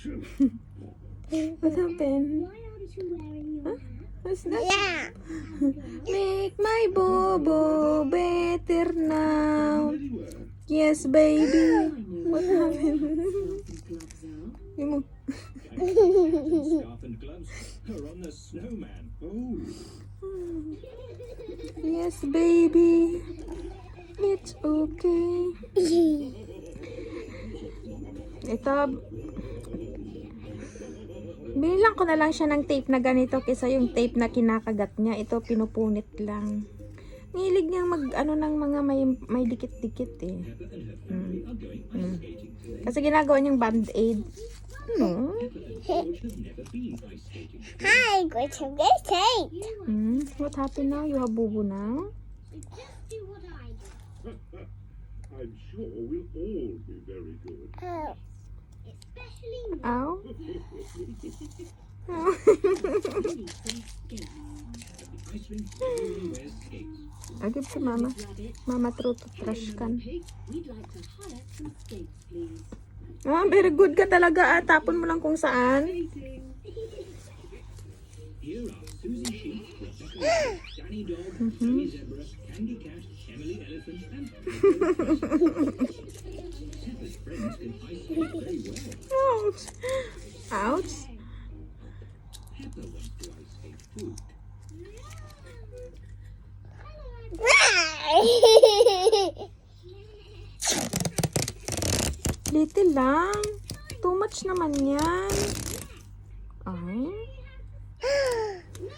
What happened? Why aren't you wearing your hat? What's that? Make my bobo better now. Yes, baby. What happened? Yung mo. Scarf and gloves are on the snowman. Oh. Yes, baby. It's okay. Ito. Binilang ko na lang siya ng tape na ganito kaysa yung tape na kinakagat niya. Ito, pinupunit lang. Ngilig niyang mag, ano, ng mga may dikit-dikit eh. Kasi ginagawa niyang band-aid. No? Hi, going to get tape. What happened now? You have boo-boo now? Just do what I do. I'm sure we'll all be very good. Especially me. Ow? Ice rink only wears skates. I'll give to Mama. Mama throw to trash can. We'd like to hire some skates, please. Ah, very good ka talaga. Tapon mo lang kung saan. Here are Susie Sheep, Rebecca Rabbit, Danny Dog, Johnny Zebra, Candy Cat, Emily Elephant, and Peppa's friends can ice skate very well. Ouch. Ouch. Peppa wants to ice skate too. Little lang. Too much naman yan. Ay.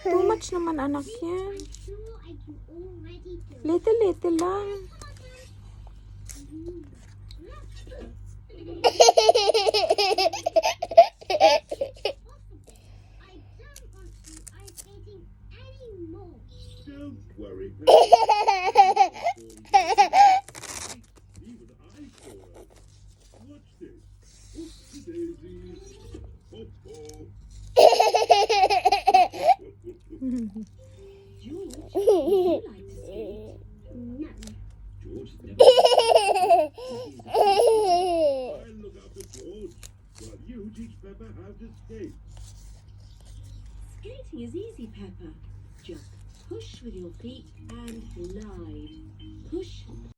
Too much naman anak yan. Sure, I can already do it. Little lang. I don't want to ice skating anymore. Don't worry. Even I saw it. Watch this. Oopsie daisies. Hop hop. George, would you like to skate? No. George has never I'll look after George while you teach Peppa how to skate. Skating is easy, Peppa. Just push with your feet and glide. Push